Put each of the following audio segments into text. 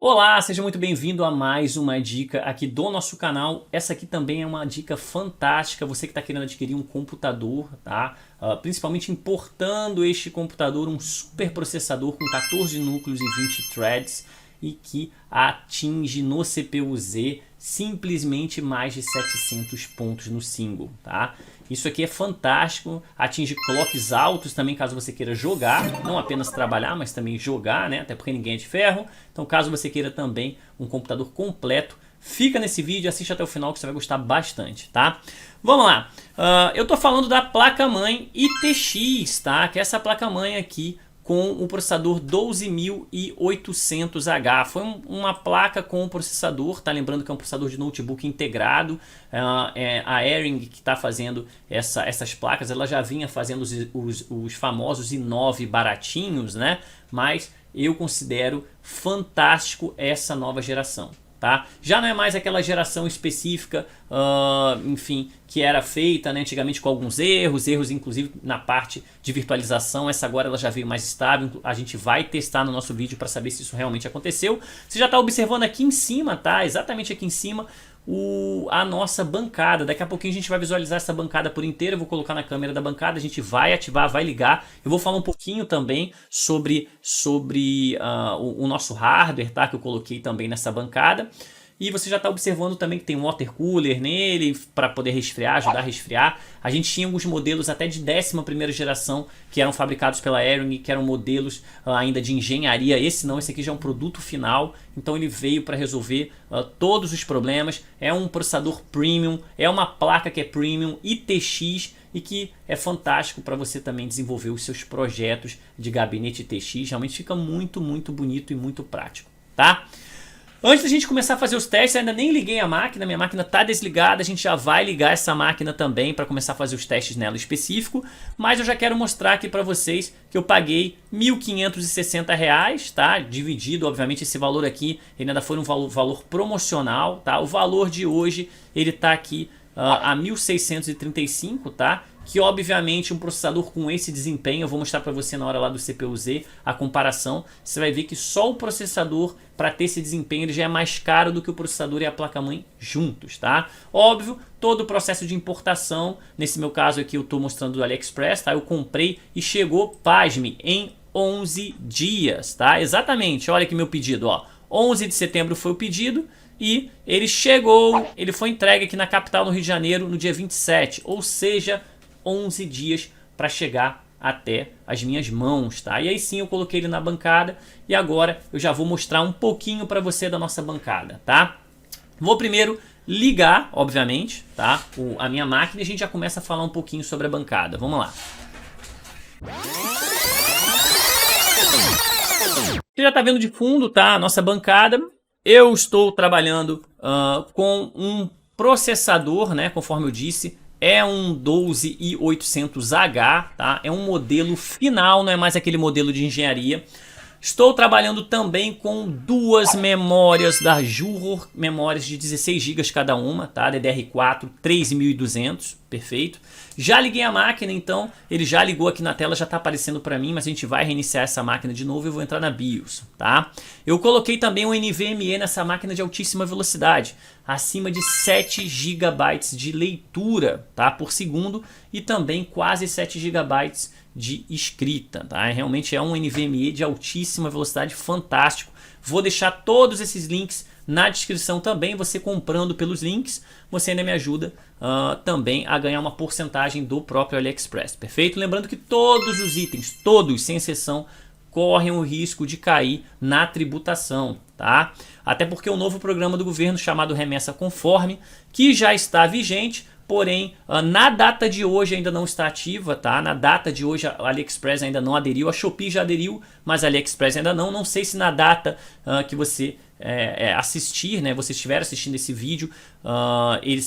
Olá, seja muito bem-vindo a mais uma dica aqui do nosso canal. Essa aqui também é uma dica fantástica, você que está querendo adquirir um computador, tá? Principalmente importando este computador, um super processador com 14 núcleos e 20 threads e que atinge no CPU-Z simplesmente mais de 700 pontos no single, tá? Isso aqui é fantástico, atinge clocks altos também caso você queira jogar, não apenas trabalhar, mas também jogar, né? Até porque ninguém é de ferro. Então caso você queira também um computador completo, fica nesse vídeo, assiste até o final que você vai gostar bastante, tá? Vamos lá, eu tô falando da placa-mãe ITX, tá? Que é essa placa-mãe aqui com o processador 12800H. Foi uma placa com o processador, tá? Lembrando que é um processador de notebook integrado. A Airing que está fazendo essas placas, ela já vinha fazendo os famosos i9 baratinhos, né? Mas eu considero fantástico essa nova geração. Tá? Já não é mais aquela geração específica, enfim, que era feita, né, antigamente com alguns erros inclusive na parte de virtualização. Essa agora ela já veio mais estável, a gente vai testar no nosso vídeo para saber se isso realmente aconteceu. Você já está observando aqui em cima, tá? Exatamente aqui em cima, a nossa bancada. Daqui a pouquinho a gente vai visualizar essa bancada por inteiro. Eu vou colocar na câmera da bancada, a gente vai ativar, vai ligar. Eu vou falar um pouquinho também sobre o nosso hardware, tá? Que eu coloquei também nessa bancada. E você já está observando também que tem um water cooler nele para poder resfriar, ajudar a resfriar. A gente tinha alguns modelos até de 11ª geração que eram fabricados pela Airing, que eram modelos ainda de engenharia. Esse não, esse aqui já é um produto final, então ele veio para resolver todos os problemas. É um processador premium, é uma placa que é premium, ITX, e que é fantástico para você também desenvolver os seus projetos de gabinete ITX. Realmente fica muito, muito bonito e muito prático, tá? Antes da gente começar a fazer os testes, ainda nem liguei a máquina, minha máquina está desligada, a gente já vai ligar essa máquina também para começar a fazer os testes nela específico, mas eu já quero mostrar aqui para vocês que eu paguei R$ 1.560, tá? Dividido, obviamente, esse valor aqui ele ainda foi um valor promocional, tá? O valor de hoje ele está aqui a 1.635, tá? Que obviamente um processador com esse desempenho, eu vou mostrar para você na hora lá do CPU-Z a comparação, você vai ver que só o processador para ter esse desempenho ele já é mais caro do que o processador e a placa-mãe juntos, tá? Óbvio, todo o processo de importação, nesse meu caso aqui eu estou mostrando do AliExpress, tá? Eu comprei e chegou, pasme, em 11 dias, tá? Exatamente, olha aqui meu pedido, ó, 11 de setembro foi o pedido, e ele chegou, ele foi entregue aqui na capital, no Rio de Janeiro, no dia 27, ou seja, 11 dias para chegar até as minhas mãos, tá? E aí sim eu coloquei ele na bancada e agora eu já vou mostrar um pouquinho para você da nossa bancada, tá? Vou primeiro ligar, obviamente, tá? A minha máquina e a gente já começa a falar um pouquinho sobre a bancada. Vamos lá. Você já tá vendo de fundo, tá? A nossa bancada. Eu estou trabalhando com um processador, né? Conforme eu disse, é um 12800H, tá? É um modelo final, não é mais aquele modelo de engenharia. Estou trabalhando também com duas memórias da Juhor, memórias de 16 GB cada uma, tá? DDR4 3200, perfeito. Já liguei a máquina, então ele já ligou aqui na tela, já está aparecendo para mim, mas a gente vai reiniciar essa máquina de novo e eu vou entrar na BIOS, tá? Eu coloquei também um NVMe nessa máquina de altíssima velocidade, acima de 7 GB de leitura, tá? Por segundo e também quase 7 GB de escrita, tá? Realmente é um NVMe de altíssima velocidade, fantástico. Vou deixar todos esses links na descrição também. Você comprando pelos links, você ainda me ajuda também a ganhar uma porcentagem do próprio AliExpress, perfeito? Lembrando que todos os itens, todos sem exceção, correm o risco de cair na tributação, tá? Até porque o novo programa do governo chamado Remessa Conforme, que já está vigente, porém, na data de hoje ainda não está ativa, tá? Na data de hoje a AliExpress ainda não aderiu, a Shopee já aderiu, mas a AliExpress ainda não. Não sei se na data que você assistir, né? Você estiver assistindo esse vídeo,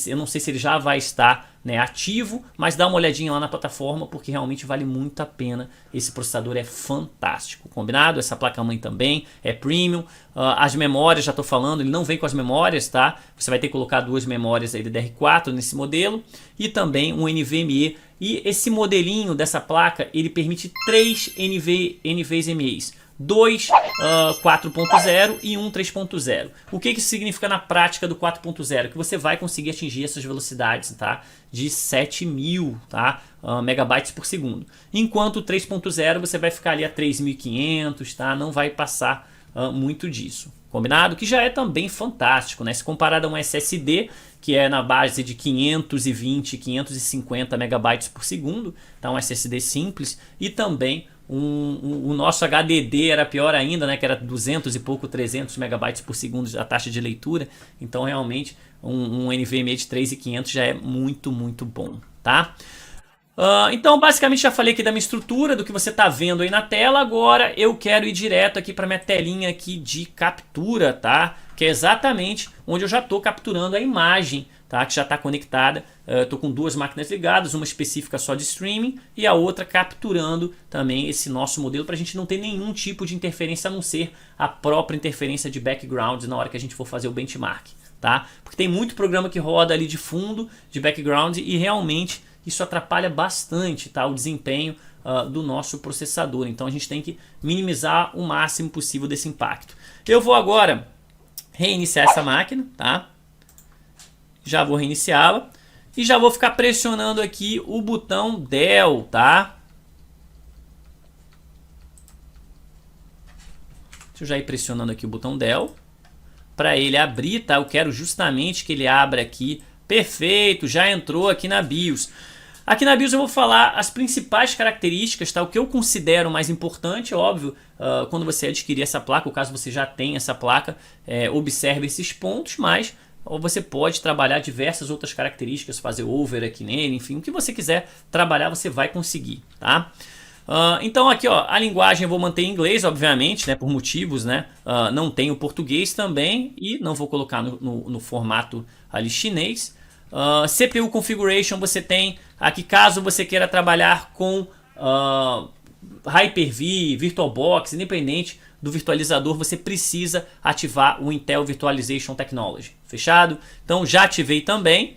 eu não sei se ele já vai estar, né, ativo, mas dá uma olhadinha lá na plataforma porque realmente vale muito a pena. Esse processador é fantástico, combinado? Essa placa-mãe também é premium. As memórias, já estou falando, ele não vem com as memórias, tá? Você vai ter que colocar duas memórias aí DDR4 nesse modelo e também um NVMe. E esse modelinho dessa placa, ele permite 3 NVMe's. 2 4.0 e um 3.0. O que isso significa na prática do 4.0? Que você vai conseguir atingir essas velocidades, tá? De 7.000, tá? Megabytes por segundo. Enquanto o 3.0 você vai ficar ali a 3.500, tá? Não vai passar muito disso. Combinado? Que já é também fantástico, né? Se comparado a um SSD, que é na base de 520, 550 megabytes por segundo, tá? Um SSD simples, e também o nosso HDD era pior ainda, né? Que era 200 e pouco, 300 megabytes por segundo a taxa de leitura. Então realmente um NVMe de 3.500 já é muito, muito bom, tá? Então basicamente já falei aqui da minha estrutura, do que você está vendo aí na tela. Agora eu quero ir direto aqui para minha telinha aqui de captura, tá? Que é exatamente onde eu já estou capturando a imagem, tá? Que já está conectada. Estou com duas máquinas ligadas, uma específica só de streaming e a outra capturando também esse nosso modelo, para a gente não ter nenhum tipo de interferência a não ser a própria interferência de background na hora que a gente for fazer o benchmark, tá? Porque tem muito programa que roda ali de fundo, de background, e realmente isso atrapalha bastante, tá, o desempenho do nosso processador. Então a gente tem que minimizar o máximo possível desse impacto. Eu vou agora reiniciar essa máquina, tá? Já vou reiniciá-la e já vou ficar pressionando aqui o botão Del, tá? Deixa eu já ir pressionando aqui o botão Del para ele abrir, tá? Eu quero justamente que ele abra aqui. Perfeito, já entrou aqui na BIOS. Aqui na BIOS eu vou falar as principais características, tá? O que eu considero mais importante, óbvio, quando você adquirir essa placa, ou caso você já tenha essa placa, observe esses pontos, mas você pode trabalhar diversas outras características, fazer over aqui nele, enfim, o que você quiser trabalhar você vai conseguir, tá? Então aqui, ó, a linguagem eu vou manter em inglês, obviamente, né, por motivos, né, não tenho português também e não vou colocar no formato ali chinês. CPU Configuration você tem aqui, caso você queira trabalhar com Hyper-V, VirtualBox, independente do virtualizador, você precisa ativar o Intel Virtualization Technology, fechado? Então já ativei também.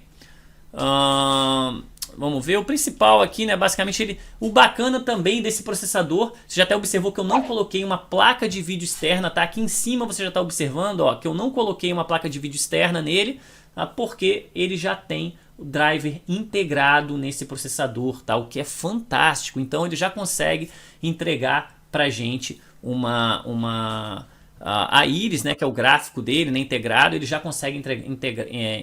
Vamos ver, o principal aqui, né, basicamente o bacana também desse processador, você já até observou que eu não coloquei uma placa de vídeo externa, tá? Aqui em cima você já está observando, ó, que eu não coloquei uma placa de vídeo externa nele, tá? Porque ele já tem o driver integrado nesse processador, tá? O que é fantástico. Então ele já consegue entregar pra gente a íris, né, que é o gráfico dele, né, integrado, ele já consegue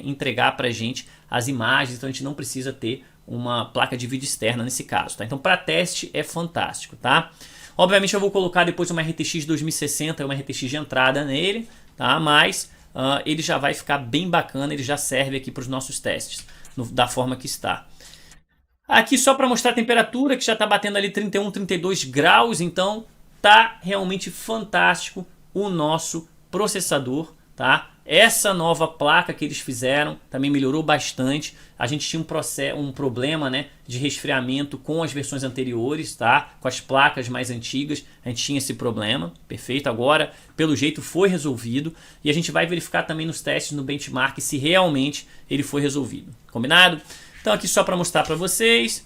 entregar pra gente as imagens, então a gente não precisa ter uma placa de vídeo externa nesse caso, tá? Então para teste é fantástico, tá? Obviamente eu vou colocar depois uma RTX 2060, uma RTX de entrada nele, tá? Mas ele já vai ficar bem bacana, ele já serve aqui para os nossos testes, da forma que está. Aqui só para mostrar a temperatura, que já está batendo ali 31, 32 graus, então tá realmente fantástico o nosso processador, tá? Essa nova placa que eles fizeram também melhorou bastante. A gente tinha um problema, né, de resfriamento com as versões anteriores, tá? Com as placas mais antigas, a gente tinha esse problema. Perfeito, agora pelo jeito foi resolvido. E a gente vai verificar também nos testes, no benchmark, se realmente ele foi resolvido. Combinado? Então aqui só para mostrar para vocês.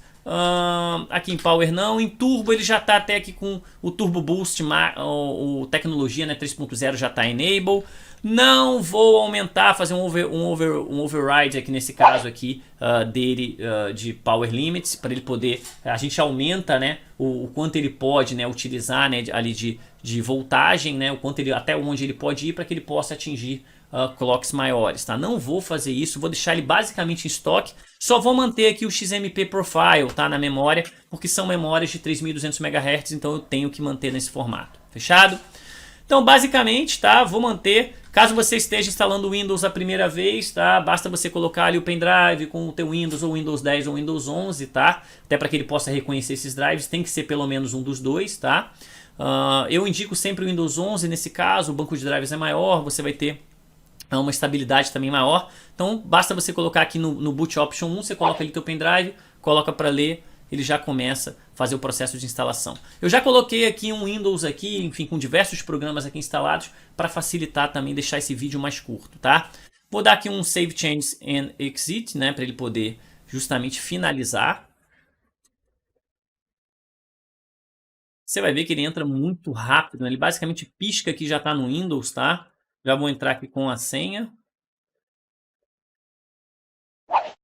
Aqui em Power não, em Turbo ele já está até aqui com o Turbo Boost, o tecnologia, né, 3.0 já está enable. Não vou aumentar, fazer um override aqui nesse caso aqui dele de Power Limits, para ele poder, a gente aumenta, né, o quanto ele pode, né, utilizar, né, ali de voltagem, né, o quanto ele, até onde ele pode ir para que ele possa atingir clocks maiores, tá? Não vou fazer isso, vou deixar ele basicamente em estoque. Só vou manter aqui o XMP Profile, tá, na memória, porque são memórias de 3200 MHz, então eu tenho que manter nesse formato. Fechado? Então, basicamente, tá, vou manter. Caso você esteja instalando o Windows a primeira vez, tá, basta você colocar ali o pendrive com o teu Windows, ou Windows 10 ou Windows 11, tá? Até para que ele possa reconhecer esses drives, tem que ser pelo menos um dos dois, tá? Eu indico sempre o Windows 11 nesse caso, o banco de drives é maior, você vai ter uma estabilidade também maior. Então basta você colocar aqui no Boot Option 1, você coloca ali teu pendrive, coloca para ler, ele já começa a fazer o processo de instalação. Eu já coloquei aqui um Windows aqui, enfim, com diversos programas aqui instalados, para facilitar também, deixar esse vídeo mais curto, tá? Vou dar aqui um Save Changes and Exit, né, para ele poder justamente finalizar. você vai ver que ele entra muito rápido, né? Ele basicamente pisca que já está no Windows, tá? Já vou entrar aqui com a senha.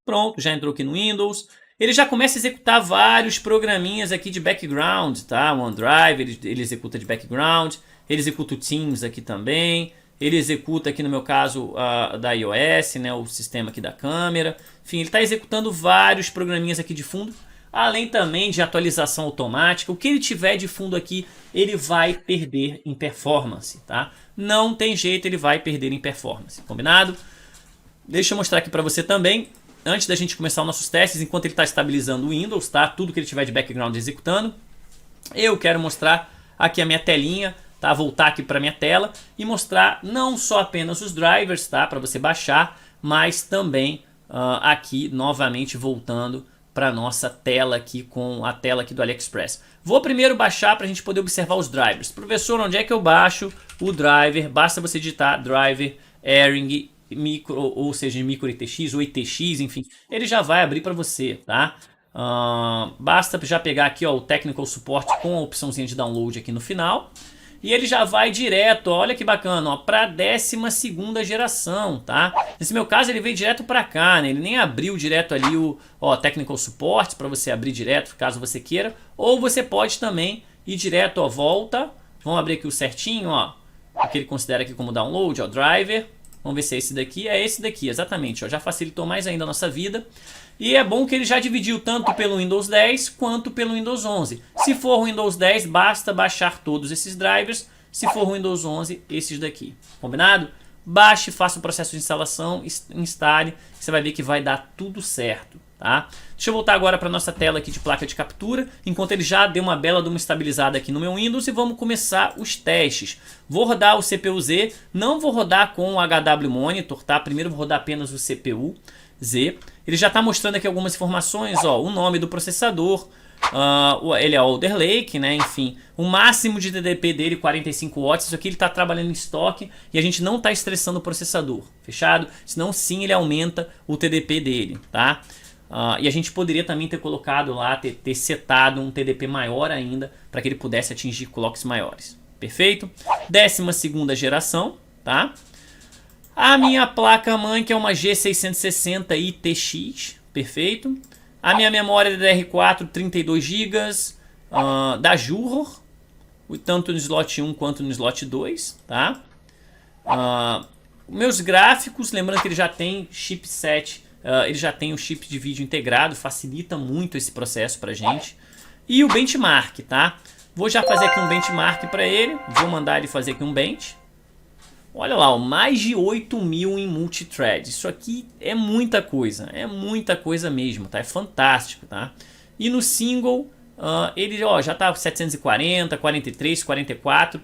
Pronto, já entrou aqui no Windows. Ele já começa a executar vários programinhas aqui de background, tá? O OneDrive, ele executa de background. Ele executa o Teams aqui também. Ele executa aqui no meu caso da iOS, né? O sistema aqui da câmera. Enfim, ele está executando vários programinhas aqui de fundo. Além também de atualização automática. O que ele tiver de fundo aqui, ele vai perder em performance, tá? Não tem jeito, ele vai perder em performance, combinado? Deixa eu mostrar aqui para você também, antes da gente começar os nossos testes, enquanto ele está estabilizando o Windows, tá? Tudo que ele tiver de background executando. Eu quero mostrar aqui a minha telinha, tá? Voltar aqui para minha tela e mostrar não só apenas os drivers, tá? Para você baixar, mas também aqui novamente voltando para nossa tela aqui com a tela aqui do AliExpress. Vou primeiro baixar para a gente poder observar os drivers. Professor, onde é que eu baixo o driver? Basta você digitar driver Airing micro, ou seja, micro ETX ou ETX, enfim, ele já vai abrir para você, tá? Basta já pegar aqui ó, o Technical Support com a opçãozinha de download aqui no final. E ele já vai direto, olha que bacana, para 12ª geração, tá? Nesse meu caso ele veio direto para cá, né? Ele nem abriu direto ali o Technical Support para você abrir direto, caso você queira. Ou você pode também ir direto, ó, volta. Vamos abrir aqui o certinho, ó. O que ele considera aqui como download, ó, driver. Vamos ver se é esse daqui. É esse daqui, exatamente, ó. Já facilitou mais ainda a nossa vida. E é bom que ele já dividiu tanto pelo Windows 10 quanto pelo Windows 11. Se for o Windows 10, basta baixar todos esses drivers. Se for o Windows 11, esses daqui. Combinado? Baixe, faça o processo de instalação, instale. Você vai ver que vai dar tudo certo, tá? Deixa eu voltar agora para nossa tela aqui de placa de captura. Enquanto ele já deu uma bela de uma estabilizada aqui no meu Windows. E vamos começar os testes. Vou rodar o CPU-Z. Não vou rodar com o HW Monitor, tá? Primeiro vou rodar apenas o CPU-Z. Ele já está mostrando aqui algumas informações, ó, o nome do processador, ele é Alder Lake, né? Enfim, o máximo de TDP dele 45 watts, isso aqui ele está trabalhando em estoque e a gente não está estressando o processador, fechado? Senão sim ele aumenta o TDP dele, tá? E a gente poderia também ter colocado lá, ter setado um TDP maior ainda para que ele pudesse atingir clocks maiores, perfeito? 12ª geração, tá? A minha placa-mãe, que é uma G660 ITX, perfeito. A minha memória DDR4, 32 GB, da Juror, tanto no slot 1 quanto no slot 2, tá? Meus gráficos, lembrando que ele já tem chipset, ele já tem o chip de vídeo integrado, facilita muito esse processo pra gente. E o benchmark, tá? Vou já fazer aqui um benchmark para ele, vou mandar ele fazer aqui um bench. Olha lá, ó, mais de 8.000 em multithread. Isso aqui é muita coisa mesmo, tá? É fantástico, tá? E no single, ele ó, já tá 740, 43, 44.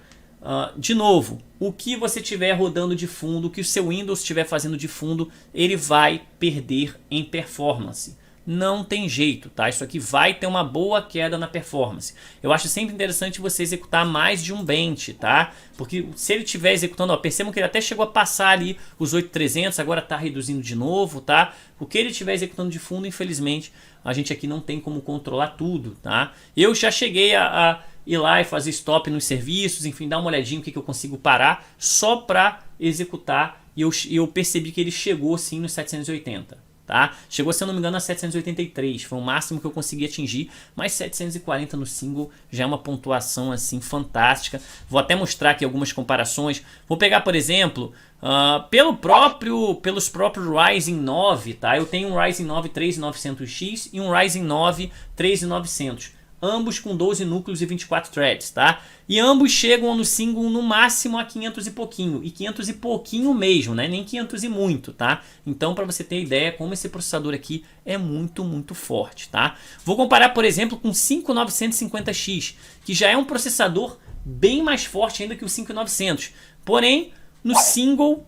De novo, o que você tiver rodando de fundo, o que o seu Windows estiver fazendo de fundo, ele vai perder em performance. Não tem jeito, tá? Isso aqui vai ter uma boa queda na performance. Eu acho sempre interessante você executar mais de um bench, tá? Porque se ele estiver executando, ó, percebam que ele até chegou a passar ali os 8300, agora tá reduzindo de novo, tá? O que ele estiver executando de fundo, infelizmente, a gente aqui não tem como controlar tudo, tá? Eu já cheguei a ir lá e fazer stop nos serviços, enfim, dar uma olhadinha o que eu consigo parar só para executar e eu percebi que ele chegou sim nos 780. Tá? Chegou, se eu não me engano, a 783, foi o máximo que eu consegui atingir, mas 740 no single já é uma pontuação assim fantástica. Vou até mostrar aqui algumas comparações. Vou pegar, por exemplo, pelos próprios Ryzen 9, tá? Eu tenho um Ryzen 9 3900X e um Ryzen 9 3900. Ambos com 12 núcleos e 24 threads, tá? E ambos chegam no single no máximo a 500 e pouquinho. E 500 e pouquinho mesmo, né? Nem 500 e muito, tá? Então, para você ter ideia como esse processador aqui é muito, muito forte, tá? Vou comparar, por exemplo, com o 5950X, que já é um processador bem mais forte ainda que o 5900. Porém, no single,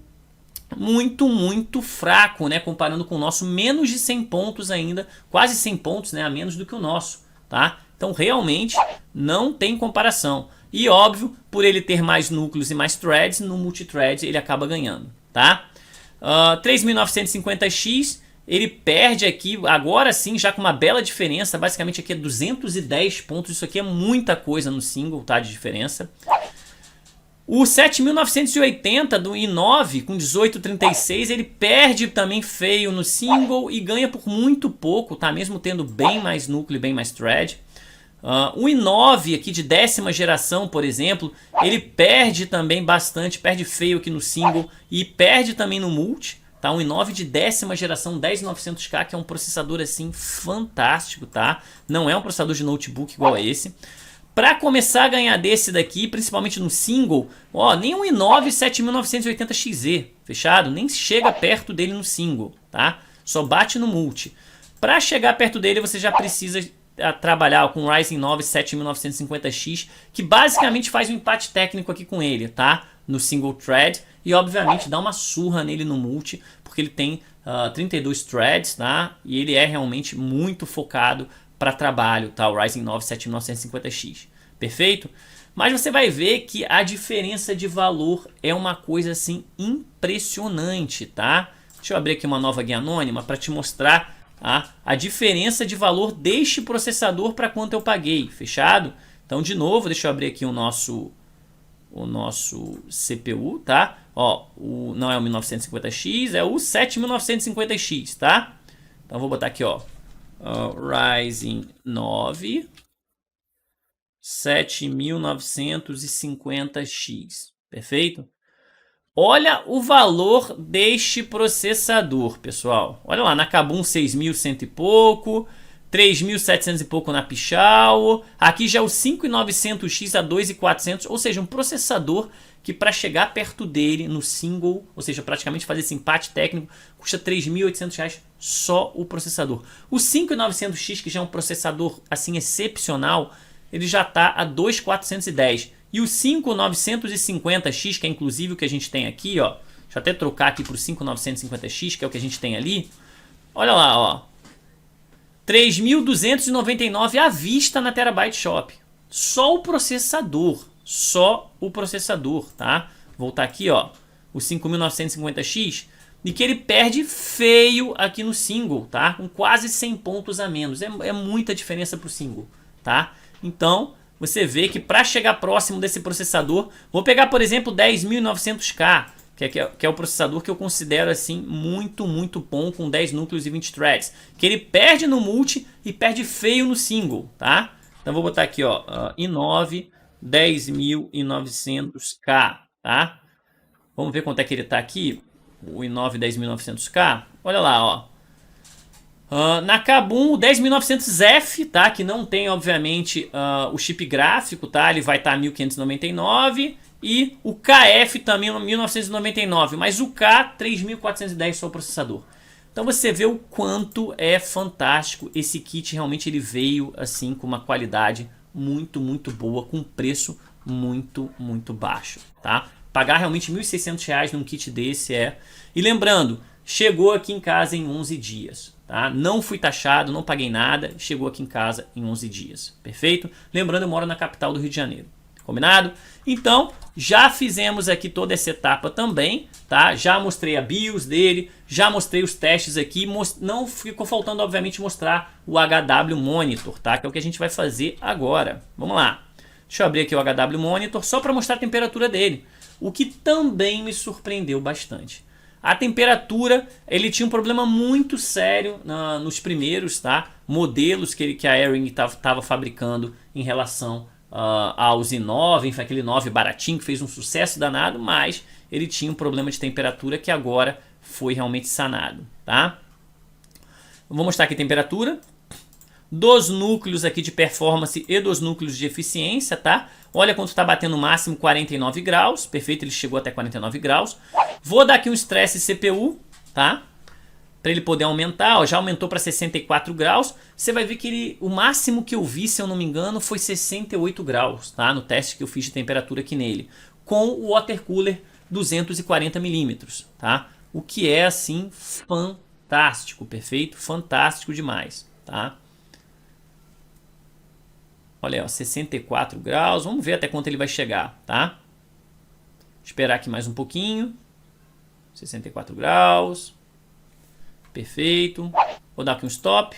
muito, muito fraco, né? Comparando com o nosso, menos de 100 pontos ainda, quase 100 pontos, né? A menos do que o nosso, tá? Então realmente não tem comparação. E óbvio, por ele ter mais núcleos e mais threads, no multithread ele acaba ganhando, tá? 3950X ele perde aqui, agora sim, já com uma bela diferença, basicamente aqui é 210 pontos, isso aqui é muita coisa no single, tá, de diferença. O 7980 do i9 com 1836, ele perde também feio no single e ganha por muito pouco, tá, mesmo tendo bem mais núcleo e bem mais thread. O i9 aqui de 10ª geração, por exemplo, ele perde também bastante, perde feio aqui no single e perde também no multi. Tá? Um i9 de 10ª geração, 10900K, que é um processador assim fantástico, tá? Não é um processador de notebook igual a esse. Para começar a ganhar desse daqui, principalmente no single, ó, nem um i9 7980XZ, fechado? Nem chega perto dele no single, tá? Só bate no multi. Para chegar perto dele, você já precisa trabalhar com o Ryzen 9 7950X, que basicamente faz um empate técnico aqui com ele, tá? No single thread e obviamente dá uma surra nele no multi, porque ele tem 32 threads, tá? E ele é realmente muito focado para trabalho, tá? O Ryzen 9 7950X, perfeito? Mas você vai ver que a diferença de valor é uma coisa assim impressionante, tá? Deixa eu abrir aqui uma nova guia anônima para te mostrar a diferença de valor deste processador para quanto eu paguei, fechado? Então, de novo, deixa eu abrir aqui o nosso CPU, tá? Ó, não é o 1950X, é o 7950X, tá? Então, vou botar aqui, ó, Ryzen 9 7950X, perfeito? Olha o valor deste processador, pessoal. Olha lá, na Kabum 6.100 e pouco, 3.700 e pouco na Pichau. Aqui já é o 5900X a 2.400, ou seja, um processador que para chegar perto dele no single, ou seja, praticamente fazer esse empate técnico, custa R$ 3.800 só o processador. O 5900X, que já é um processador assim excepcional, ele já está a 2.410. E o 5950X, que é inclusive o que a gente tem aqui, ó. Deixa eu até trocar aqui para o 5950X, que é o que a gente tem ali. Olha lá, ó. 3.299 à vista na Terabyte Shop. Só o processador. Só o processador, tá? Vou voltar aqui, ó. O 5950X. E que ele perde feio aqui no single, tá? Com quase 100 pontos a menos. É muita diferença para o single, tá? Então, você vê que para chegar próximo desse processador, vou pegar, por exemplo, 10.900K, que é o processador que eu considero assim muito bom, com 10 núcleos e 20 threads, que ele perde no multi e perde feio no single, tá? Então vou botar aqui, ó, i9 10.900K, tá? Vamos ver quanto é que ele tá aqui, o i9 10.900K. Olha lá, ó. Na Kabum, o 10.900F, tá? Que não tem, obviamente, o chip gráfico, tá? Ele vai estar 1.599 e o KF também 1.999, mas o K 3.410 só o processador. Então você vê o quanto é fantástico esse kit. Realmente ele veio assim com uma qualidade muito boa, com preço muito baixo, tá? Pagar realmente R$ 1.600 num kit desse E lembrando, chegou aqui em casa em 11 dias. Tá? Não fui taxado, não paguei nada, chegou aqui em casa em 11 dias, perfeito? Lembrando, eu moro na capital do Rio de Janeiro, combinado? Então, já fizemos aqui toda essa etapa também, tá? Já mostrei a BIOS dele, já mostrei os testes aqui, não ficou faltando, obviamente, mostrar o HW Monitor, tá? Que é o que a gente vai fazer agora. Vamos lá. Deixa eu abrir aqui o HW Monitor só para mostrar a temperatura dele, o que também me surpreendeu bastante. A temperatura, ele tinha um problema muito sério nos primeiros, tá, modelos que a Airing estava fabricando em relação aos i9, enfim, aquele i9 baratinho que fez um sucesso danado, mas ele tinha um problema de temperatura que agora foi realmente sanado, tá? Vou mostrar aqui a temperatura dos núcleos aqui de performance e dos núcleos de eficiência, tá? Olha quanto está batendo no máximo, 49 graus, perfeito, ele chegou até 49 graus. Vou dar aqui um estresse CPU, tá? Para ele poder aumentar, ó, já aumentou para 64 graus. Você vai ver que o máximo que eu vi, se eu não me engano, foi 68 graus, tá? No teste que eu fiz de temperatura aqui nele, com o water cooler 240 milímetros, tá? O que é, assim, fantástico, perfeito? Fantástico demais, tá? Olha aí, ó, 64 graus. Vamos ver até quanto ele vai chegar, tá? Esperar aqui mais um pouquinho. 64 graus. Perfeito. Vou dar aqui um stop.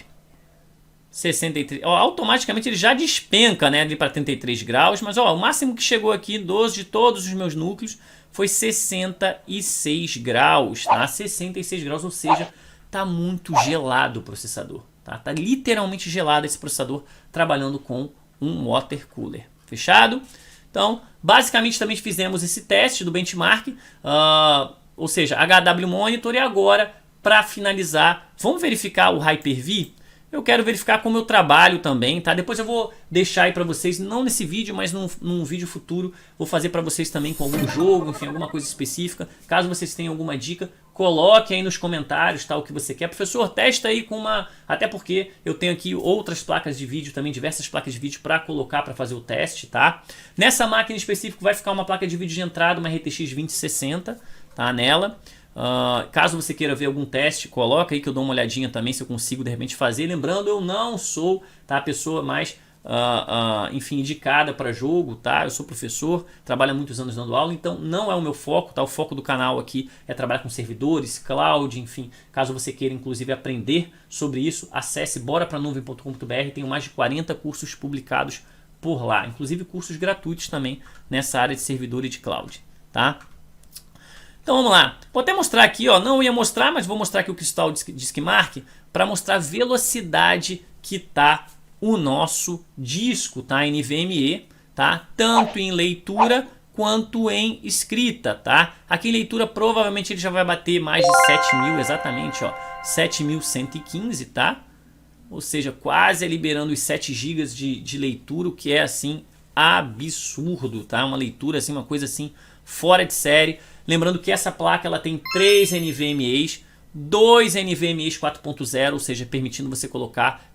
63. Ó, automaticamente ele já despenca, né, para 33 graus. Mas ó, o máximo que chegou aqui de todos os meus núcleos foi 66 graus. Tá? 66 graus, ou seja, tá muito gelado o processador. Tá literalmente gelado esse processador trabalhando com um water cooler. Fechado? Então, basicamente também fizemos esse teste do benchmark, ou seja, HW Monitor. E agora, para finalizar, vamos verificar o Hyper-V? Eu quero verificar como eu trabalho também, tá? Depois eu vou deixar aí para vocês, não nesse vídeo, mas num vídeo futuro, vou fazer para vocês também com algum jogo, enfim, alguma coisa específica. Caso vocês tenham alguma dica, coloque aí nos comentários, tá, o que você quer. Professor, testa aí com uma... Até porque eu tenho aqui outras placas de vídeo também, diversas placas de vídeo para colocar para fazer o teste, tá? Nessa máquina em específico vai ficar uma placa de vídeo de entrada, uma RTX 2060, tá, nela. Caso você queira ver algum teste, coloca aí que eu dou uma olhadinha também se eu consigo de repente fazer. Lembrando, eu não sou, tá, a pessoa mais enfim, indicada para jogo, tá? Eu sou professor, trabalho há muitos anos dando aula, então não é o meu foco, tá? O foco do canal aqui é trabalhar com servidores, cloud, enfim. Caso você queira inclusive aprender sobre isso, acesse borapraNuvem.com.br, tenho mais de 40 cursos publicados por lá, inclusive cursos gratuitos também nessa área de servidor e de cloud, tá? Então vamos lá, vou até mostrar aqui, ó, não ia mostrar, mas vou mostrar aqui o Crystal Disk Mark para mostrar a velocidade que tá o nosso disco, tá, NVMe, tá, tanto em leitura quanto em escrita, tá. Aqui em leitura provavelmente ele já vai bater mais de 7.000, exatamente, ó, 7.115, tá, ou seja, quase liberando os 7 GB de leitura, o que é assim absurdo, tá, uma leitura assim, uma coisa assim fora de série. Lembrando que essa placa ela tem 3 NVMe's, 2 NVMe's 4.0, ou seja, permitindo você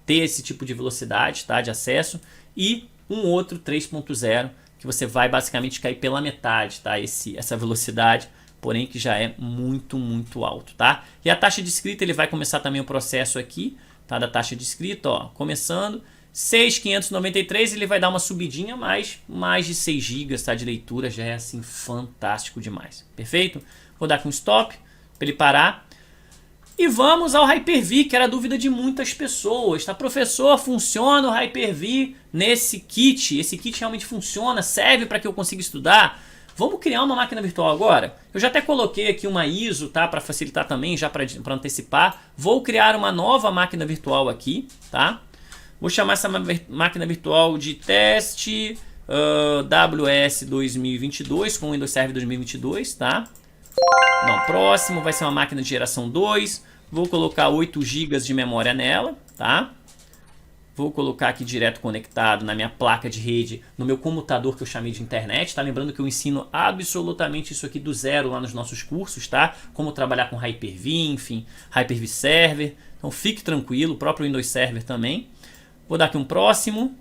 ter esse tipo de velocidade, tá, de acesso, e um outro 3.0 que você vai basicamente cair pela metade, tá, essa velocidade, porém que já é muito, muito alto, tá? E a taxa de escrita, ele vai começar também o processo aqui, tá, da taxa de escrita, ó, começando 6.593, ele vai dar uma subidinha, mas mais de 6 GB, tá, de leitura, já é assim fantástico demais. Perfeito? Vou dar aqui um stop para ele parar. E vamos ao Hyper-V, que era a dúvida de muitas pessoas, tá? Professor, funciona o Hyper-V nesse kit? Esse kit realmente funciona? Serve para que eu consiga estudar? Vamos criar uma máquina virtual agora? Eu já até coloquei aqui uma ISO, tá? Para facilitar também, já para antecipar. Vou criar uma nova máquina virtual aqui, tá? Vou chamar essa máquina virtual de teste WS 2022 com Windows Server 2022, tá? Não, próximo vai ser uma máquina de geração 2. Vou colocar 8 GB de memória nela, tá? Vou colocar aqui direto conectado na minha placa de rede, no meu computador que eu chamei de internet, tá? Lembrando que eu ensino absolutamente isso aqui do zero lá nos nossos cursos, tá? Como trabalhar com Hyper-V, enfim, Hyper-V Server. Então fique tranquilo, o próprio Windows Server também. Vou dar aqui um próximo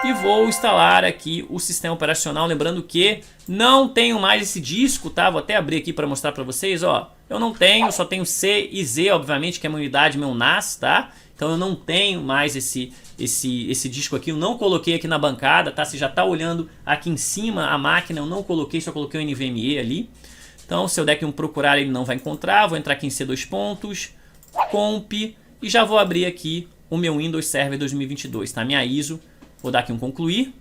e vou instalar aqui o sistema operacional. Lembrando que não tenho mais esse disco, tá? Vou até abrir aqui para mostrar para vocês, ó. Eu não tenho, só tenho C e Z, obviamente, que é a minha unidade, meu NAS, tá? Então eu não tenho mais esse disco aqui, eu não coloquei aqui na bancada, tá? Você já tá olhando aqui em cima a máquina, eu não coloquei, só coloquei o NVMe ali. Então se eu der aqui um procurar, ele não vai encontrar. Vou entrar aqui em C2 pontos, comp, e já vou abrir aqui o meu Windows Server 2022, tá? Minha ISO, vou dar aqui um concluir.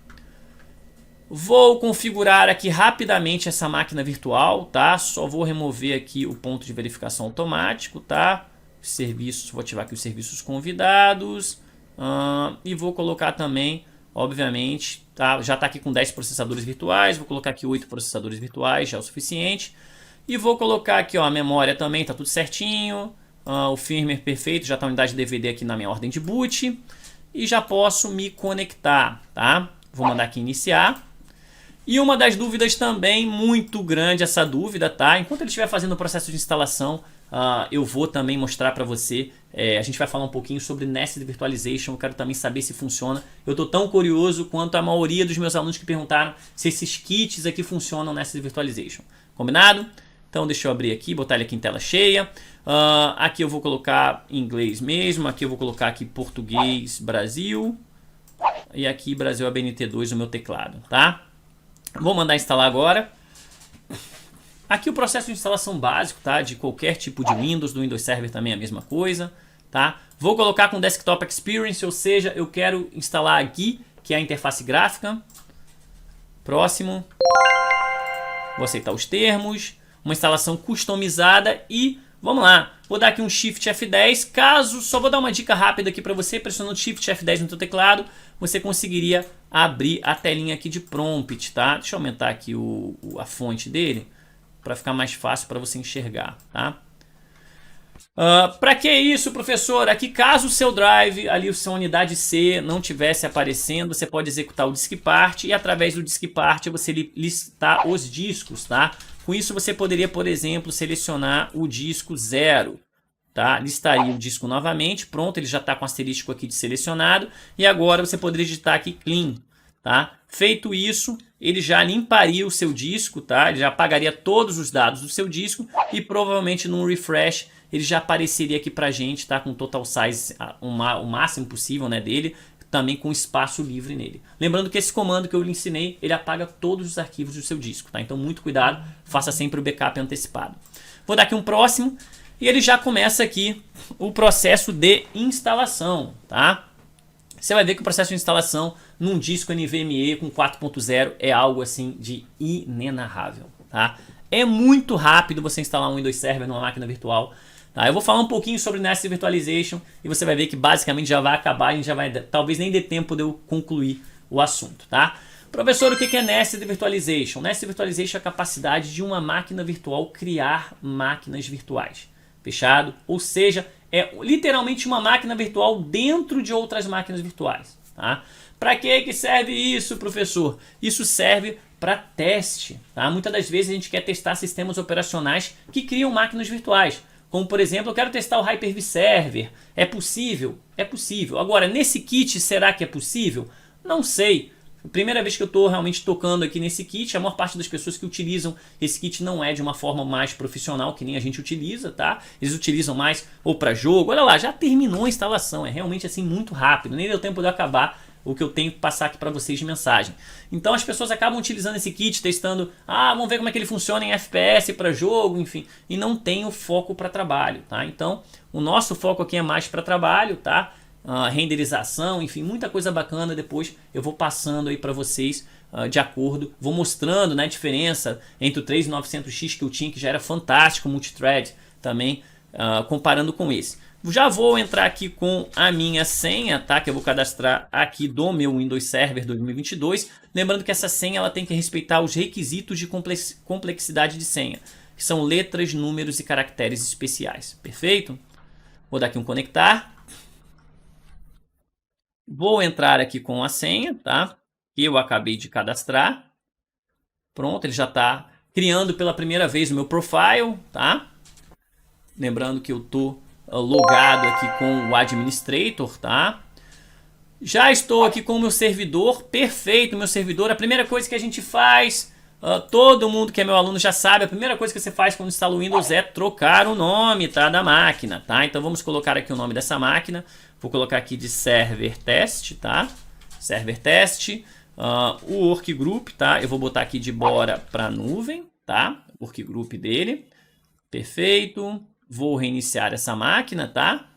Vou configurar aqui rapidamente essa máquina virtual, tá? Só vou remover aqui o ponto de verificação automático, tá? Serviços, vou ativar aqui os serviços convidados. E vou colocar também, obviamente, tá? Já está aqui com 10 processadores virtuais, vou colocar aqui 8 processadores virtuais, já é o suficiente. E vou colocar aqui, ó, a memória também, tá tudo certinho. O firmware perfeito, já está a unidade de DVD aqui na minha ordem de boot. E já posso me conectar, tá? Vou mandar aqui iniciar. E uma das dúvidas também, muito grande essa dúvida, tá? Enquanto ele estiver fazendo o processo de instalação, eu vou também mostrar para você, a gente vai falar um pouquinho sobre Nested Virtualization, eu quero também saber se funciona. Eu estou tão curioso quanto a maioria dos meus alunos que perguntaram se esses kits aqui funcionam Nested Virtualization. Combinado? Então deixa eu abrir aqui, botar ele aqui em tela cheia. Aqui eu vou colocar em inglês mesmo, aqui eu vou colocar aqui português Brasil. E aqui Brasil ABNT2 o meu teclado, tá? Vou mandar instalar agora. Aqui o processo de instalação básico, tá? De qualquer tipo de Windows, do Windows Server também é a mesma coisa, tá? Vou colocar com Desktop Experience, ou seja, eu quero instalar aqui, que é a interface gráfica. Próximo. Vou aceitar os termos. Uma instalação customizada e vamos lá. Vou dar aqui um Shift F10. Caso, só vou dar uma dica rápida aqui para você, pressionando Shift F10 no teu teclado, você conseguiria abrir a telinha aqui de prompt, tá? Deixa eu aumentar aqui a fonte dele para ficar mais fácil para você enxergar, tá? Para que isso, professor? Aqui, caso o seu drive, ali, a sua unidade C não tivesse aparecendo, você pode executar o diskpart e através do diskpart você listar os discos, tá? Com isso você poderia, por exemplo, selecionar o disco 0, tá? Listaria o disco novamente, pronto, ele já está com o asterisco aqui de selecionado e agora você poderia digitar aqui clean, tá? Feito isso, ele já limparia o seu disco, tá? Ele já apagaria todos os dados do seu disco e provavelmente num refresh ele já apareceria aqui pra gente, tá? Com total size o máximo possível, né, dele, também com espaço livre nele. Lembrando que esse comando que eu lhe ensinei, ele apaga todos os arquivos do seu disco, tá? Então muito cuidado, faça sempre o backup antecipado. Vou dar aqui um próximo e ele já começa aqui o processo de instalação, tá? Você vai ver que o processo de instalação num disco NVMe com 4.0 é algo assim de inenarrável, tá? É muito rápido você instalar um Windows Server numa máquina virtual. Tá, eu vou falar um pouquinho sobre Nested Virtualization e você vai ver que basicamente já vai acabar, a gente já vai, talvez nem dê tempo de eu concluir o assunto, tá? Professor, o que é Nested Virtualization? Nested Virtualization é a capacidade de uma máquina virtual criar máquinas virtuais, fechado? Ou seja, é literalmente uma máquina virtual dentro de outras máquinas virtuais, tá? Para que serve isso, professor? Isso serve para teste, tá? Muitas das vezes a gente quer testar sistemas operacionais que criam máquinas virtuais. Como, por exemplo, eu quero testar o Hyper-V Server. É possível? É possível. Agora, nesse kit, será que é possível? Não sei. Primeira vez que eu estou realmente tocando aqui nesse kit, a maior parte das pessoas que utilizam esse kit não é de uma forma mais profissional, que nem a gente utiliza, tá? Eles utilizam mais ou para jogo. Olha lá, já terminou a instalação. É realmente assim muito rápido. Nem deu tempo de eu acabar o que eu tenho que passar aqui para vocês de mensagem. Então as pessoas acabam utilizando esse kit, testando, vamos ver como é que ele funciona em FPS para jogo, enfim, e não tem o foco para trabalho, tá? Então o nosso foco aqui é mais para trabalho, tá? Renderização, enfim, muita coisa bacana. Depois eu vou passando aí para vocês de acordo, vou mostrando, né, a diferença entre o 3900X que eu tinha, que já era fantástico, multithread também, comparando com esse. Já vou entrar aqui com a minha senha, tá? Que eu vou cadastrar aqui do meu Windows Server 2022. Lembrando que essa senha ela tem que respeitar os requisitos de complexidade de senha, que são letras, números e caracteres especiais. Perfeito? Vou dar aqui um conectar. Vou entrar aqui com a senha, tá? Que eu acabei de cadastrar. Pronto, ele já está criando pela primeira vez o meu profile, tá? Lembrando que eu estou logado aqui com o administrator, tá? Já estou aqui com o meu servidor, perfeito, meu servidor. A primeira coisa que a gente faz, todo mundo que é meu aluno já sabe, a primeira coisa que você faz quando instala o Windows é trocar o nome, tá, da máquina, tá? Então vamos colocar aqui o nome dessa máquina. Vou colocar aqui de server test, tá? Server test, o workgroup, tá? Eu vou botar aqui de bora para nuvem, tá? Workgroup dele, perfeito. Vou reiniciar essa máquina, tá?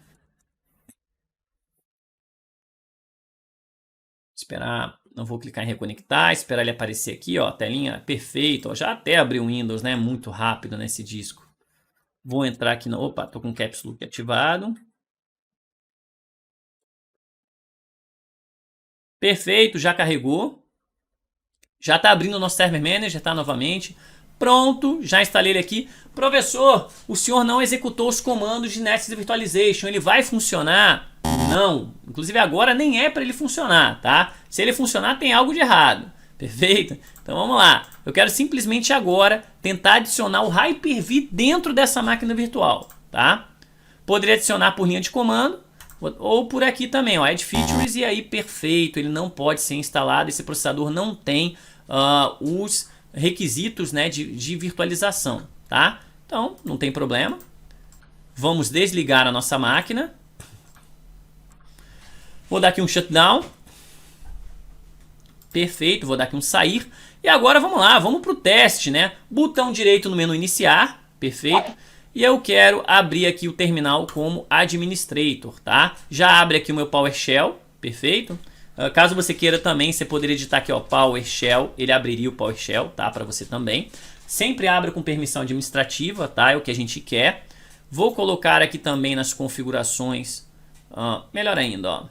Esperar, não vou clicar em reconectar, esperar ele aparecer aqui, ó, telinha perfeito, ó, já até abriu o Windows, né? Muito rápido nesse disco. Vou entrar aqui no, opa, tô com o Caps Lock ativado. Perfeito, já carregou. Já está abrindo o nosso Server Manager, tá novamente. Pronto, já instalei ele aqui. Professor, o senhor não executou os comandos de Nested Virtualization. Ele vai funcionar? Não. Inclusive agora nem é para ele funcionar, tá? Se ele funcionar tem algo de errado. Perfeito? Então vamos lá. Eu quero simplesmente agora tentar adicionar o Hyper-V dentro dessa máquina virtual, tá? Poderia adicionar por linha de comando ou por aqui também, ó, Add Features, e aí perfeito. Ele não pode ser instalado, esse processador não tem os requisitos, né, de virtualização, tá? Então, não tem problema. Vamos desligar a nossa máquina. Vou dar aqui um shutdown. Perfeito, vou dar aqui um sair. E agora vamos lá, vamos para o teste, né? Botão direito no menu iniciar, perfeito. E eu quero abrir aqui o terminal como administrator, tá? Já abre aqui o meu PowerShell, perfeito. Caso você queira também, você poderia editar aqui, ó, PowerShell, ele abriria o PowerShell, tá? Para você também. Sempre abra com permissão administrativa, tá? É o que a gente quer. Vou colocar aqui também nas configurações, melhor ainda, ó.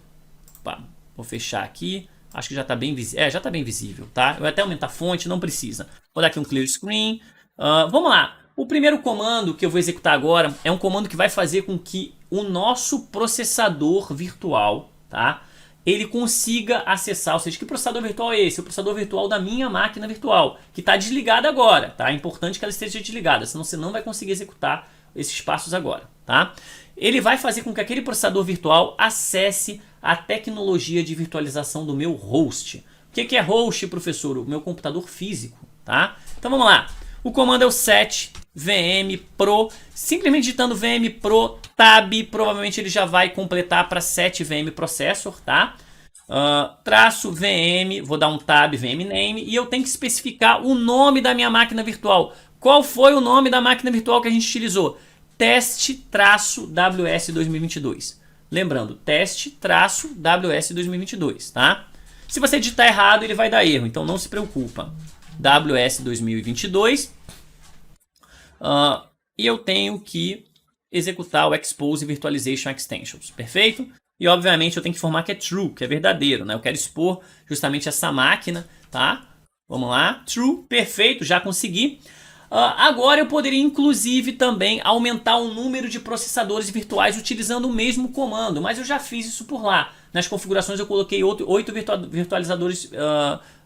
Opa, vou fechar aqui. Acho que já está bem visível. Já está bem visível, tá? Eu vou até aumentar a fonte, não precisa. Vou dar aqui um clear screen. Vamos lá. O primeiro comando que eu vou executar agora é um comando que vai fazer com que o nosso processador virtual, tá? Ele consiga acessar, ou seja, que processador virtual é esse? O processador virtual da minha máquina virtual, que está desligada agora, tá? É importante que ela esteja desligada, senão você não vai conseguir executar esses passos agora, tá? Ele vai fazer com que aquele processador virtual acesse a tecnologia de virtualização do meu host. O que é host, professor? O meu computador físico, tá? Então vamos lá. O comando é o set vm pro. Simplesmente digitando vm pro tab, provavelmente ele já vai completar para set vm processor, tá? Traço vm, vou dar um tab vm name e eu tenho que especificar o nome da minha máquina virtual. Qual foi o nome da máquina virtual que a gente utilizou? Teste-WS 2022. Lembrando, teste-WS 2022, tá? Se você digitar errado, ele vai dar erro, então não se preocupa. WS 2022. E eu tenho que executar o Expose Virtualization Extensions, perfeito? E obviamente eu tenho que informar que é true, que é verdadeiro, né? Eu quero expor justamente essa máquina, tá? Vamos lá, true, perfeito, já consegui. Agora eu poderia inclusive também aumentar o número de processadores virtuais utilizando o mesmo comando, mas eu já fiz isso por lá. Nas configurações eu coloquei 8 virtualizadores,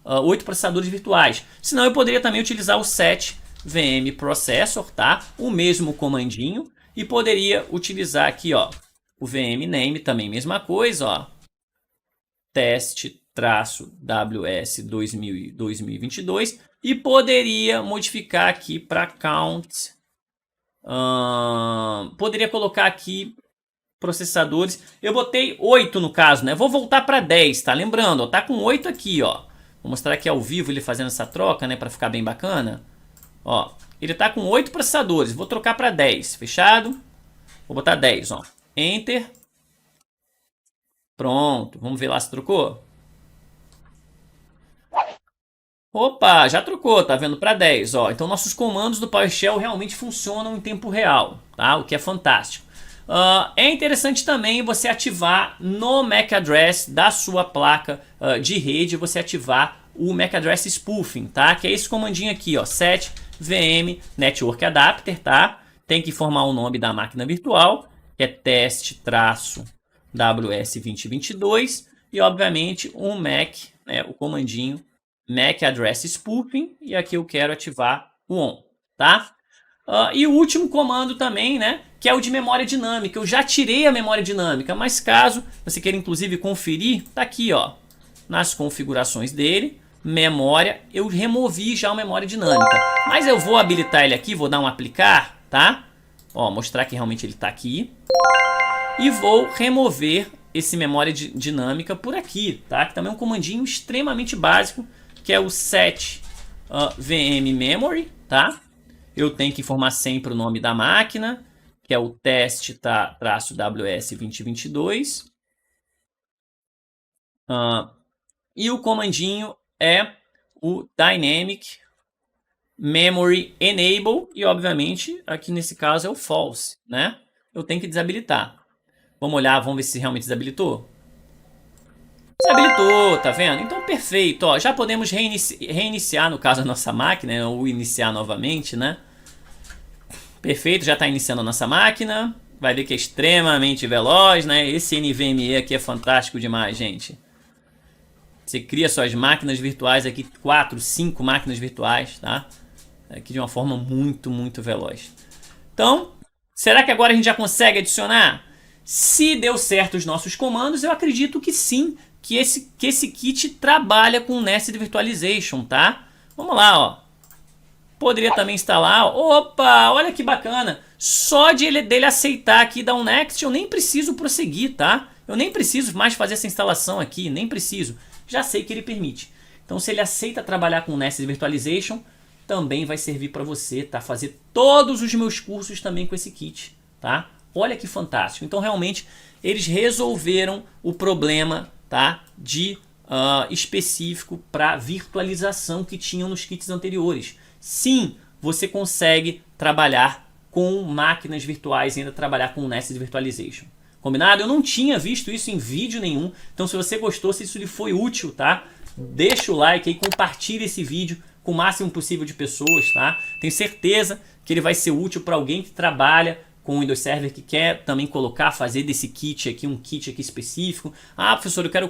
8 processadores virtuais. Senão eu poderia também utilizar o set vm processor, tá? O mesmo comandinho e poderia utilizar aqui, ó, o vm name também mesma coisa, ó. Teste-WS 2022 e poderia modificar aqui para count. Poderia colocar aqui processadores. Eu botei 8 no caso, né? Vou voltar para 10, tá? Lembrando, ó, tá com 8 aqui, ó. Vou mostrar aqui ao vivo ele fazendo essa troca, né, para ficar bem bacana. Ó, ele tá com 8 processadores. Vou trocar para 10, fechado? Vou botar 10, ó. Enter. Pronto, vamos ver lá se trocou. Opa, já trocou, tá vendo? Para 10, ó. Então nossos comandos do PowerShell realmente funcionam em tempo real, tá? O que é fantástico. É interessante também você ativar no MAC address da sua placa de rede, você ativar o MAC address spoofing, tá? Que é esse comandinho aqui, ó, set vm network adapter, tá? Tem que informar o nome da máquina virtual, que é teste-ws 2022 e obviamente um MAC, né, o comandinho MAC address spoofing, e aqui eu quero ativar o on, tá? E o último comando também, né, que é o de memória dinâmica. Eu já tirei a memória dinâmica, mas caso você queira inclusive conferir, tá aqui, ó, nas configurações dele, memória, eu removi já a memória dinâmica. Mas eu vou habilitar ele aqui, vou dar um aplicar, tá? Ó, mostrar que realmente ele tá aqui. E vou remover esse memória dinâmica por aqui, tá? Que também é um comandinho extremamente básico, que é o set vm memory, tá? Eu tenho que informar sempre o nome da máquina, que é o teste-ws 2022. E o comandinho é o dynamic memory enable e obviamente aqui nesse caso é o false, né? Eu tenho que desabilitar. Vamos olhar, vamos ver se realmente desabilitou. Desabilitou, tá vendo? Então perfeito, ó, já podemos reiniciar no caso a nossa máquina, né? Ou iniciar novamente, né? Perfeito, já está iniciando a nossa máquina. Vai ver que é extremamente veloz, né? Esse NVMe aqui é fantástico demais, gente. Você cria suas máquinas virtuais aqui, 4, 5 máquinas virtuais, tá? Aqui de uma forma muito, muito veloz. Então, será que agora a gente já consegue adicionar? Se deu certo os nossos comandos, eu acredito que sim, que esse kit trabalha com Nested Virtualization, tá? Vamos lá, ó. Poderia também instalar, opa, olha que bacana. Só dele aceitar aqui, dar um next, eu nem preciso prosseguir, tá? Eu nem preciso mais fazer essa instalação aqui, nem preciso. Já sei que ele permite. Então se ele aceita trabalhar com Nested Virtualization, também vai servir para você, tá? Fazer todos os meus cursos também com esse kit, tá? Olha que fantástico. Então realmente eles resolveram o problema, tá? De específico para virtualização que tinham nos kits anteriores. Sim, você consegue trabalhar com máquinas virtuais e ainda trabalhar com Nested Virtualization. Combinado? Eu não tinha visto isso em vídeo nenhum, então se você gostou, se isso lhe foi útil, tá? Deixa o like aí, compartilha esse vídeo com o máximo possível de pessoas, tá? Tenho certeza que ele vai ser útil para alguém que trabalha com o Windows Server, que quer também fazer desse kit aqui, um kit aqui específico. Ah, professor, eu quero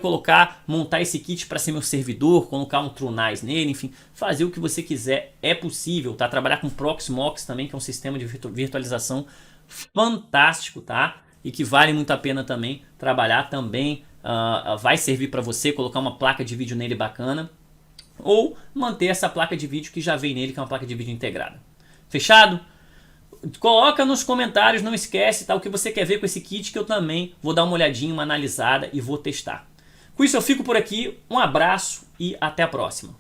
montar esse kit para ser meu servidor, colocar um TrueNAS nele, enfim, fazer o que você quiser, é possível, tá? Trabalhar com Proxmox também, que é um sistema de virtualização fantástico, tá? E que vale muito a pena também trabalhar também, vai servir para você colocar uma placa de vídeo nele bacana, ou manter essa placa de vídeo que já vem nele, que é uma placa de vídeo integrada. Fechado? Coloca nos comentários, não esquece, tá, o que você quer ver com esse kit, que eu também vou dar uma olhadinha, uma analisada e vou testar. Com isso eu fico por aqui, um abraço e até a próxima.